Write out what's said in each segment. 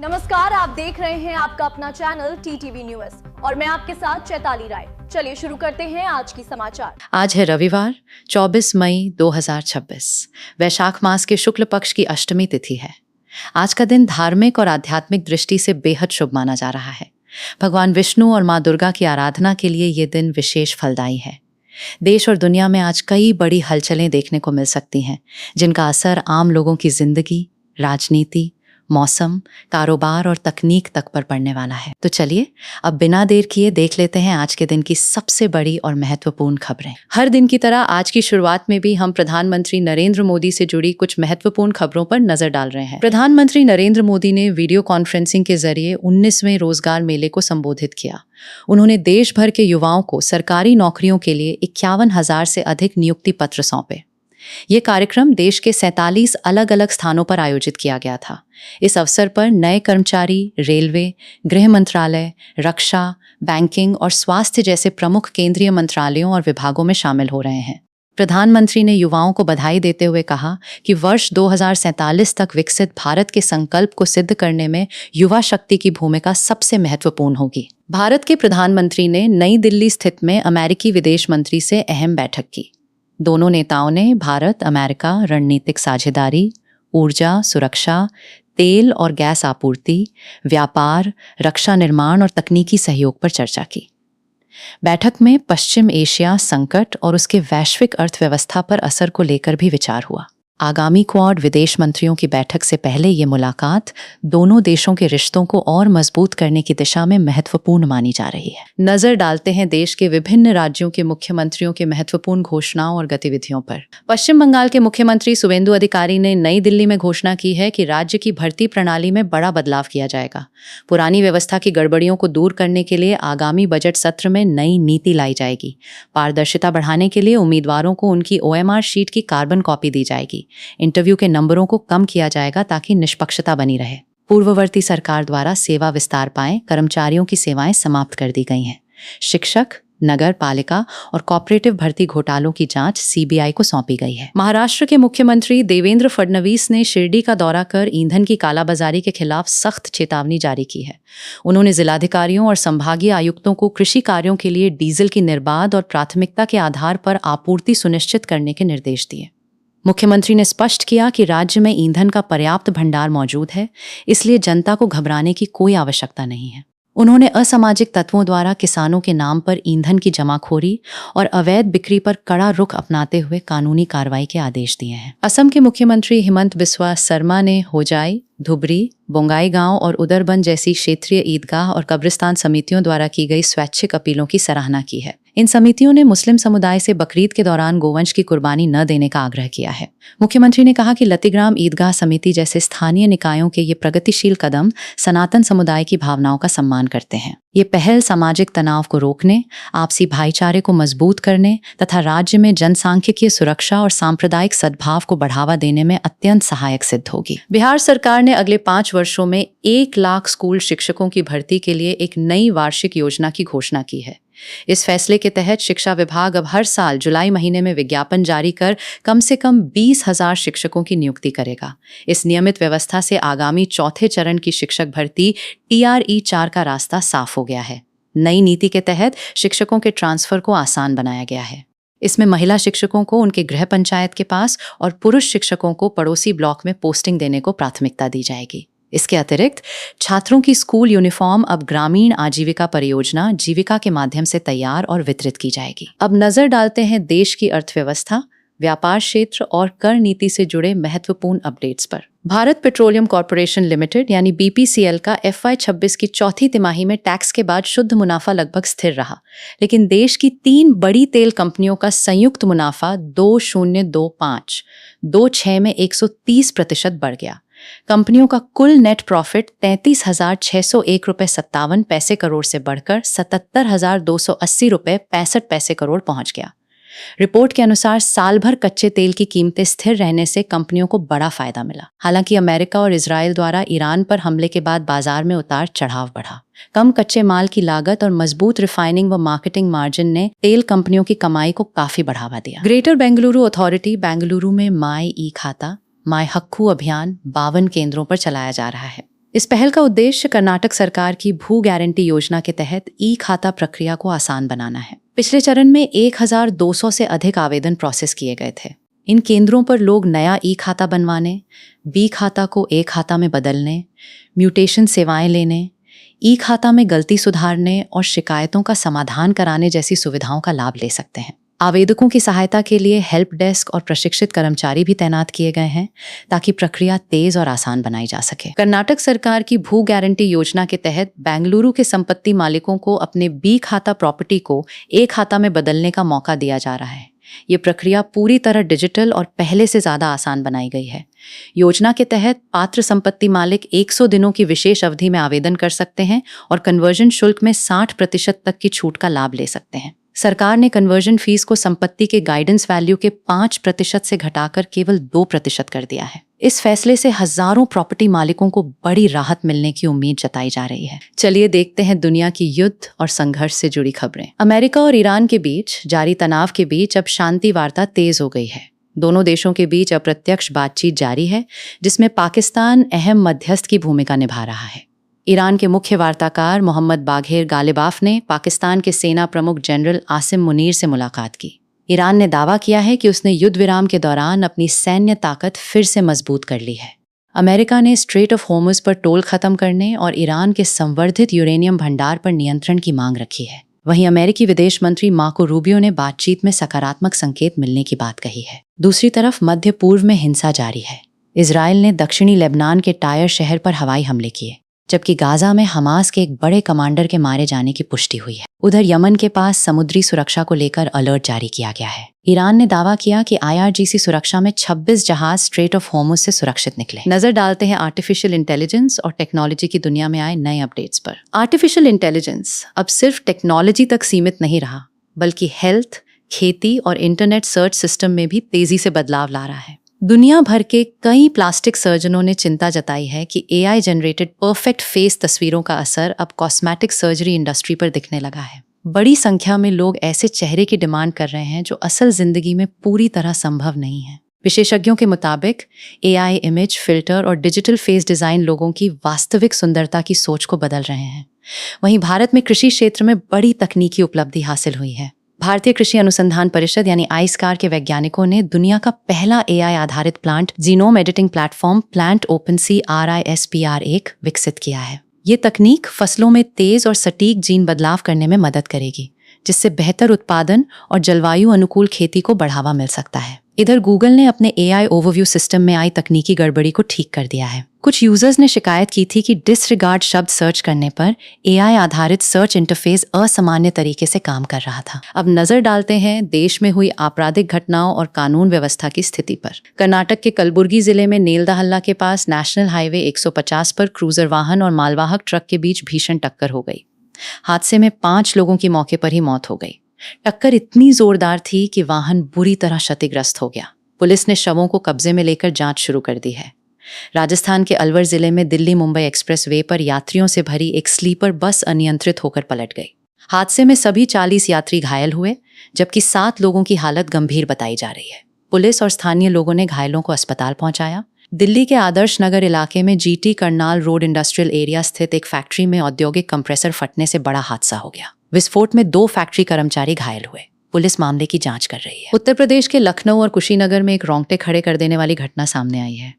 नमस्कार, आप देख रहे हैं आपका अपना चैनल टीटीवी न्यूज़ और मैं आपके साथ चैताली राय। चलिए शुरू करते हैं आज की समाचार। आज है रविवार 24 मई 2026। वैशाख मास के शुक्ल पक्ष की अष्टमी तिथि है। आज का दिन धार्मिक और आध्यात्मिक दृष्टि से बेहद शुभ माना जा रहा है। भगवान विष्णु और मां दुर्गा की आराधना के लिए ये दिन विशेष फलदायी है। देश और दुनिया में आज कई बड़ी हलचलें देखने को मिल सकती हैं, जिनका असर आम लोगों की जिंदगी, राजनीति, मौसम, कारोबार और तकनीक तक पर पड़ने वाला है। तो चलिए अब बिना देर किए देख लेते हैं आज के दिन की सबसे बड़ी और महत्वपूर्ण खबरें। हर दिन की तरह आज की शुरुआत में भी हम प्रधानमंत्री नरेंद्र मोदी से जुड़ी कुछ महत्वपूर्ण खबरों पर नजर डाल रहे हैं। प्रधानमंत्री नरेंद्र मोदी ने वीडियो कॉन्फ्रेंसिंग के जरिए 19वें रोजगार मेले को संबोधित किया। उन्होंने देश भर के युवाओं को सरकारी नौकरियों के लिए 51,000 से अधिक नियुक्ति पत्र सौंपे। ये कार्यक्रम देश के 47 अलग अलग स्थानों पर आयोजित किया गया था। इस अवसर पर नए कर्मचारी रेलवे, गृह मंत्रालय, रक्षा, बैंकिंग और स्वास्थ्य जैसे प्रमुख केंद्रीय मंत्रालयों और विभागों में शामिल हो रहे हैं। प्रधानमंत्री ने युवाओं को बधाई देते हुए कहा कि वर्ष 2047 तक विकसित भारत के संकल्प को सिद्ध करने में युवा शक्ति की भूमिका सबसे महत्वपूर्ण होगी। भारत के प्रधानमंत्री ने नई दिल्ली स्थित में अमेरिकी विदेश मंत्री से अहम बैठक की। दोनों नेताओं ने भारत अमेरिका रणनीतिक साझेदारी, ऊर्जा, सुरक्षा, तेल और गैस आपूर्ति, व्यापार, रक्षा निर्माण और तकनीकी सहयोग पर चर्चा की। बैठक में पश्चिम एशिया संकट और उसके वैश्विक अर्थव्यवस्था पर असर को लेकर भी विचार हुआ। आगामी क्वाड विदेश मंत्रियों की बैठक से पहले ये मुलाकात दोनों देशों के रिश्तों को और मजबूत करने की दिशा में महत्वपूर्ण मानी जा रही है। नजर डालते हैं देश के विभिन्न राज्यों के मुख्यमंत्रियों के महत्वपूर्ण घोषणाओं और गतिविधियों पर। पश्चिम बंगाल के मुख्यमंत्री शुवेंदु अधिकारी ने नई दिल्ली में घोषणा की है कि राज्य की भर्ती प्रणाली में बड़ा बदलाव किया जाएगा। पुरानी व्यवस्था की गड़बड़ियों को दूर करने के लिए आगामी बजट सत्र में नई नीति लाई जाएगी। पारदर्शिता बढ़ाने के लिए उम्मीदवारों को उनकी OMR शीट की कार्बन कॉपी दी जाएगी। इंटरव्यू के नंबरों को कम किया जाएगा ताकि निष्पक्षता बनी रहे। पूर्ववर्ती सरकार द्वारा सेवा विस्तार पाए कर्मचारियों की सेवाएं समाप्त कर दी गई हैं। शिक्षक, नगर पालिका और कॉपरेटिव भर्ती घोटालों की जांच CBI को सौंपी गई है। महाराष्ट्र के मुख्यमंत्री देवेंद्र फडणवीस ने शिरडी का दौरा कर ईंधन की कालाबाजारी के खिलाफ सख्त चेतावनी जारी की है। उन्होंने जिलाधिकारियों और संभागीय आयुक्तों को कृषि कार्यों के लिए डीजल की निर्बाध और प्राथमिकता के आधार पर आपूर्ति सुनिश्चित करने के निर्देश दिए। मुख्यमंत्री ने स्पष्ट किया कि राज्य में ईंधन का पर्याप्त भंडार मौजूद है, इसलिए जनता को घबराने की कोई आवश्यकता नहीं है। उन्होंने असामाजिक तत्वों द्वारा किसानों के नाम पर ईंधन की जमाखोरी और अवैध बिक्री पर कड़ा रुख अपनाते हुए कानूनी कार्रवाई के आदेश दिए हैं। असम के मुख्यमंत्री हिमंत बिस्वा शर्मा ने होजाई, धुबरी, बोंगाईगांव और उदरबन जैसी क्षेत्रीय ईदगाह और कब्रिस्तान समितियों द्वारा की गई स्वैच्छिक अपीलों की सराहना की है। इन समितियों ने मुस्लिम समुदाय से बकरीद के दौरान गोवंश की कुर्बानी न देने का आग्रह किया है। मुख्यमंत्री ने कहा कि लतीग्राम ईदगाह समिति जैसे स्थानीय निकायों के ये प्रगतिशील कदम सनातन समुदाय की भावनाओं का सम्मान करते हैं। ये पहल सामाजिक तनाव को रोकने, आपसी भाईचारे को मजबूत करने तथा राज्य में जनसांख्यिकीय सुरक्षा और सांप्रदायिक सद्भाव को बढ़ावा देने में अत्यंत सहायक सिद्ध होगी। बिहार सरकार ने अगले 5 वर्षों में 1 लाख स्कूल शिक्षकों की भर्ती के लिए एक नई वार्षिक योजना की घोषणा की है। इस फैसले के तहत शिक्षा विभाग अब हर साल जुलाई महीने में विज्ञापन जारी कर कम से कम 20,000 शिक्षकों की नियुक्ति करेगा। इस नियमित व्यवस्था से आगामी चौथे चरण की शिक्षक भर्ती TRE 4 का रास्ता साफ हो गया है। नई नीति के तहत शिक्षकों के ट्रांसफर को आसान बनाया गया है। इसमें महिला शिक्षकों को उनके गृह पंचायत के पास और पुरुष शिक्षकों को पड़ोसी ब्लॉक में पोस्टिंग देने को प्राथमिकता दी जाएगी। इसके अतिरिक्त छात्रों की स्कूल यूनिफॉर्म अब ग्रामीण आजीविका परियोजना जीविका के माध्यम से तैयार और वितरित की जाएगी। अब नजर डालते हैं देश की अर्थव्यवस्था, व्यापार क्षेत्र और कर नीति से जुड़े महत्वपूर्ण अपडेट्स पर। भारत पेट्रोलियम कॉर्पोरेशन लिमिटेड यानी BPCL का FY 26 की चौथी तिमाही में टैक्स के बाद शुद्ध मुनाफा लगभग स्थिर रहा, लेकिन देश की 3 बड़ी तेल कंपनियों का संयुक्त मुनाफा 2025-26 में 130% बढ़ गया। कंपनियों का कुल नेट प्रॉफिट 33,601.57 करोड़ से बढ़कर 77,280.65 करोड़ पहुंच गया। रिपोर्ट के अनुसार साल भर कच्चे तेल की कीमतें स्थिर रहने से कंपनियों को बड़ा फायदा मिला। हालांकि अमेरिका और इजराइल द्वारा ईरान पर हमले के बाद बाजार में उतार चढ़ाव बढ़ा। कम कच्चे माल की लागत और मजबूत रिफाइनिंग व मार्केटिंग मार्जिन ने तेल कंपनियों की कमाई को काफी बढ़ावा दिया। ग्रेटर बेंगलुरु अथॉरिटी बेंगलुरु में माई ई खाता, माई हक्कू अभियान 52 केंद्रों पर चलाया जा रहा है। इस पहल का उद्देश्य कर्नाटक सरकार की भू गारंटी योजना के तहत ई खाता प्रक्रिया को आसान बनाना है। पिछले चरण में 1200 से अधिक आवेदन प्रोसेस किए गए थे। इन केंद्रों पर लोग नया ई खाता बनवाने, बी खाता को ए खाता में बदलने, म्यूटेशन सेवाएं लेने, ई खाता में गलती सुधारने और शिकायतों का समाधान कराने जैसी सुविधाओं का लाभ ले सकते हैं। आवेदकों की सहायता के लिए हेल्प डेस्क और प्रशिक्षित कर्मचारी भी तैनात किए गए हैं ताकि प्रक्रिया तेज और आसान बनाई जा सके। कर्नाटक सरकार की भू गारंटी योजना के तहत बेंगलुरु के संपत्ति मालिकों को अपने बी खाता प्रॉपर्टी को ए खाता में बदलने का मौका दिया जा रहा है। ये प्रक्रिया पूरी तरह डिजिटल और पहले से ज़्यादा आसान बनाई गई है। योजना के तहत पात्र संपत्ति मालिक 100 दिनों की विशेष अवधि में आवेदन कर सकते हैं और कन्वर्जन शुल्क में 60% तक की छूट का लाभ ले सकते हैं। सरकार ने कन्वर्जन फीस को संपत्ति के गाइडेंस वैल्यू के 5% से घटाकर केवल 2% कर दिया है। इस फैसले से हजारों प्रॉपर्टी मालिकों को बड़ी राहत मिलने की उम्मीद जताई जा रही है। चलिए देखते हैं दुनिया की युद्ध और संघर्ष से जुड़ी खबरें। अमेरिका और ईरान के बीच जारी तनाव के बीच अब शांति वार्ता तेज हो गई है। दोनों देशों के बीच अप्रत्यक्ष बातचीत जारी है, जिसमें पाकिस्तान अहम मध्यस्थ की भूमिका निभा रहा है। ईरान के मुख्य वार्ताकार मोहम्मद बाघेर गालिबाफ ने पाकिस्तान के सेना प्रमुख जनरल आसिम मुनीर से मुलाकात की। ईरान ने दावा किया है कि उसने युद्ध विराम के दौरान अपनी सैन्य ताकत फिर से मजबूत कर ली है। अमेरिका ने स्ट्रेट ऑफ होर्मुज पर टोल खत्म करने और ईरान के संवर्धित यूरेनियम भंडार पर नियंत्रण की मांग रखी है। वहीं अमेरिकी विदेश मंत्री मार्को रूबियो ने बातचीत में सकारात्मक संकेत मिलने की बात कही है। दूसरी तरफ मध्य पूर्व में हिंसा जारी है। इजराइल ने दक्षिणी लेबनान के टायर शहर पर हवाई हमले किए, जबकि गाजा में हमास के एक बड़े कमांडर के मारे जाने की पुष्टि हुई है। उधर यमन के पास समुद्री सुरक्षा को लेकर अलर्ट जारी किया गया है। ईरान ने दावा किया कि IRGC सुरक्षा में 26 जहाज स्ट्रेट ऑफ होर्मुज से सुरक्षित निकले। नजर डालते हैं आर्टिफिशियल इंटेलिजेंस और टेक्नोलॉजी की दुनिया में आए नए अपडेट्स पर। आर्टिफिशियल इंटेलिजेंस अब सिर्फ टेक्नोलॉजी तक सीमित नहीं रहा, बल्कि हेल्थ, खेती और इंटरनेट सर्च सिस्टम में भी तेजी से बदलाव ला रहा है। दुनिया भर के कई प्लास्टिक सर्जनों ने चिंता जताई है कि AI जनरेटेड परफेक्ट फेस तस्वीरों का असर अब कॉस्मेटिक सर्जरी इंडस्ट्री पर दिखने लगा है। बड़ी संख्या में लोग ऐसे चेहरे की डिमांड कर रहे हैं जो असल जिंदगी में पूरी तरह संभव नहीं है। विशेषज्ञों के मुताबिक AI इमेज फिल्टर और डिजिटल फेस डिजाइन लोगों की वास्तविक सुंदरता की सोच को बदल रहे हैं। वहीं भारत में कृषि क्षेत्र में बड़ी तकनीकी उपलब्धि हासिल हुई है। भारतीय कृषि अनुसंधान परिषद यानी आइस्कार के वैज्ञानिकों ने दुनिया का पहला AI आधारित plant genome editing platform plant OpenSea RISPR1 विकसित किया है। ये तकनीक फसलों में तेज और सटीक जीन बदलाव करने में मदद करेगी, जिससे बेहतर उत्पादन और जलवायु अनुकूल खेती को बढ़ावा मिल सकता है। इधर गूगल ने अपने AI ओवरव्यू सिस्टम में आई तकनीकी गड़बड़ी को ठीक कर दिया है। कुछ यूजर्स ने शिकायत की थी कि डिसरिगार्ड शब्द सर्च करने पर AI आधारित सर्च इंटरफेस असामान्य तरीके से काम कर रहा था। अब नजर डालते हैं देश में हुई आपराधिक घटनाओं और कानून व्यवस्था की स्थिति पर। कर्नाटक के कलबुर्गी जिले में नेलदहल्ला के पास नेशनल हाईवे 150 पर क्रूजर वाहन और मालवाहक ट्रक के बीच भीषण टक्कर हो गई। हादसे में 5 लोगों की मौके पर ही मौत हो गई। टक्कर इतनी जोरदार थी कि वाहन बुरी तरह क्षतिग्रस्त हो गया। पुलिस ने शवों को कब्जे में लेकर जांच शुरू कर दी है। राजस्थान के अलवर जिले में दिल्ली मुंबई एक्सप्रेसवे पर यात्रियों से भरी एक स्लीपर बस अनियंत्रित होकर पलट गई। हादसे में सभी 40 यात्री घायल हुए, जबकि 7 लोगों की हालत गंभीर बताई जा रही है। पुलिस और स्थानीय लोगों ने घायलों को अस्पताल पहुंचाया। दिल्ली के आदर्श नगर इलाके में GT Karnal road industrial area स्थित एक फैक्ट्री में औद्योगिक कंप्रेसर फटने से बड़ा हादसा हो गया। विस्फोट में 2 फैक्ट्री कर्मचारी घायल हुए। पुलिस मामले की जांच कर रही है। उत्तर प्रदेश के लखनऊ और कुशीनगर में एक रोंगटे खड़े कर देने वाली घटना सामने आई है।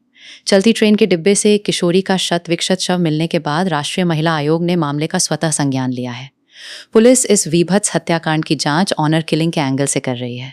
चलती ट्रेन के डिब्बे से एक किशोरी का शत विक्षत शव मिलने के बाद राष्ट्रीय महिला आयोग ने मामले का स्वतः संज्ञान लिया है। पुलिस इस वीभत्स हत्याकांड की जांच ऑनर किलिंग के एंगल से कर रही है।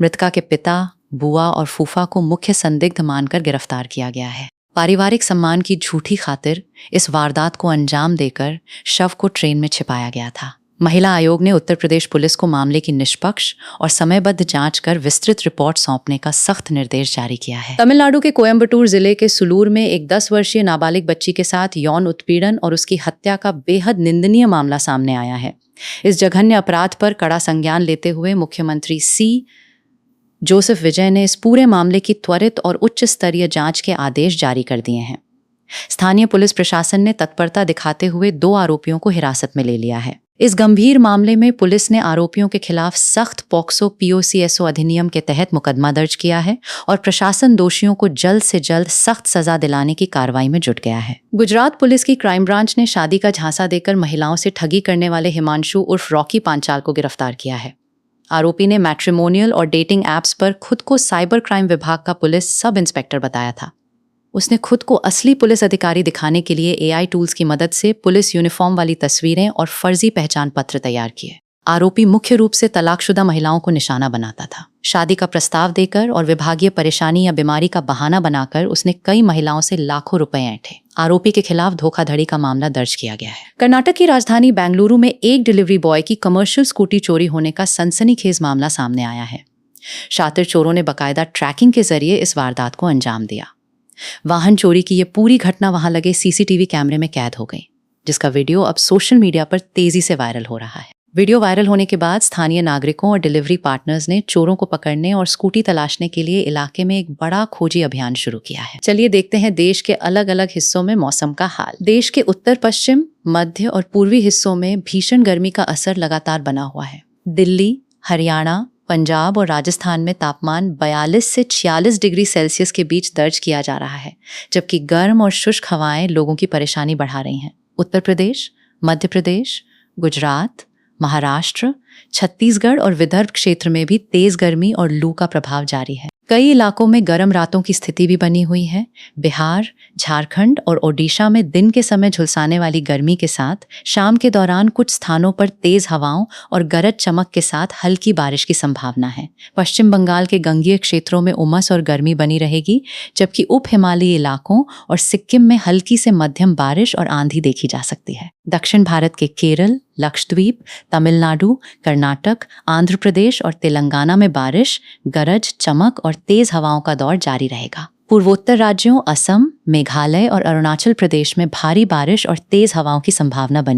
मृतका के पिता, बुआ और फूफा को मुख्य संदिग्ध मानकर गिरफ्तार किया गया है। पारिवारिक सम्मान की झूठी खातिर इस वारदात को अंजाम देकर शव को ट्रेन में छिपाया गया था। महिला आयोग ने उत्तर प्रदेश पुलिस को मामले की निष्पक्ष और समयबद्ध जांच कर विस्तृत रिपोर्ट सौंपने का सख्त निर्देश जारी किया है। तमिलनाडु के कोयम्बटूर जिले के सुलूर में एक 10 वर्षीय नाबालिग बच्ची के साथ यौन उत्पीड़न और उसकी हत्या का बेहद निंदनीय मामला सामने आया है। इस जघन्य अपराध पर कड़ा संज्ञान लेते हुए मुख्यमंत्री C. जोसेफ विजय ने इस पूरे मामले की त्वरित और उच्च स्तरीय जांच के आदेश जारी कर दिए हैं। स्थानीय पुलिस प्रशासन ने तत्परता दिखाते हुए 2 आरोपियों को हिरासत में ले लिया है। इस गंभीर मामले में पुलिस ने आरोपियों के खिलाफ सख्त पॉक्सो POCSO अधिनियम के तहत मुकदमा दर्ज किया है और प्रशासन दोषियों को जल्द से जल्द सख्त सजा दिलाने की कार्रवाई में जुट गया है। गुजरात पुलिस की क्राइम ब्रांच ने शादी का झांसा देकर महिलाओं से ठगी करने वाले हिमांशु उर्फ रॉकी पांचाल को गिरफ्तार किया है। आरोपी ने मैट्रिमोनियल और डेटिंग ऐप्स पर खुद को साइबर क्राइम विभाग का पुलिस सब इंस्पेक्टर बताया था। उसने खुद को असली पुलिस अधिकारी दिखाने के लिए AI टूल्स की मदद से पुलिस यूनिफॉर्म वाली तस्वीरें और फर्जी पहचान पत्र तैयार किए। आरोपी मुख्य रूप से तलाकशुदा महिलाओं को निशाना बनाता था। शादी का प्रस्ताव देकर और विभागीय परेशानी या बीमारी का बहाना बनाकर उसने कई महिलाओं से लाखों रुपए ऐंठे। आरोपी के खिलाफ धोखाधड़ी का मामला दर्ज किया गया है। कर्नाटक की राजधानी बेंगलुरु में एक डिलीवरी बॉय की कमर्शियल स्कूटी चोरी होने का सनसनीखेज मामला सामने आया है। शातिर चोरों ने बाकायदा ट्रैकिंग के जरिए इस वारदात को अंजाम दिया। वाहन चोरी की यह पूरी घटना वहां लगे CCTV कैमरे में कैद हो गई, जिसका वीडियो अब सोशल मीडिया पर तेजी से वायरल हो रहा है। वीडियो वायरल होने के बाद स्थानीय नागरिकों और डिलीवरी पार्टनर्स ने चोरों को पकड़ने और स्कूटी तलाशने के लिए इलाके में एक बड़ा खोजी अभियान शुरू किया है। चलिए देखते हैं देश के अलग अलग हिस्सों में मौसम का हाल। देश के उत्तर पश्चिम, मध्य और पूर्वी हिस्सों में भीषण गर्मी का असर लगातार बना हुआ है। दिल्ली, हरियाणा, पंजाब और राजस्थान में तापमान 42 से 46 डिग्री सेल्सियस के बीच दर्ज किया जा रहा है, जबकि गर्म और शुष्क हवाएं लोगों की परेशानी बढ़ा रही हैं। उत्तर प्रदेश, मध्य प्रदेश, गुजरात, महाराष्ट्र, छत्तीसगढ़ और विदर्भ क्षेत्र में भी तेज गर्मी और लू का प्रभाव जारी है। कई इलाकों में गर्म रातों की स्थिति भी बनी हुई है। बिहार, झारखंड और ओडिशा में दिन के समय झुलसाने वाली गर्मी के साथ शाम के दौरान कुछ स्थानों पर तेज हवाओं और गरज चमक के साथ हल्की बारिश की संभावना है। पश्चिम बंगाल के गंगीय क्षेत्रों में उमस और गर्मी बनी रहेगी, जबकि उप हिमालयी इलाकों और सिक्किम में हल्की से मध्यम बारिश और आंधी देखी जा सकती है। दक्षिण भारत के केरल, लक्षद्वीप, तमिलनाडु, कर्नाटक, आंध्र प्रदेश और तेलंगाना में बारिश, गरज, चमक और तेज हवाओं का दौर जारी रहेगा। पूर्वोत्तर राज्यों असम, मेघालय और अरुणाचल प्रदेश में भारी बारिश और तेज हवाओं की संभावना बनी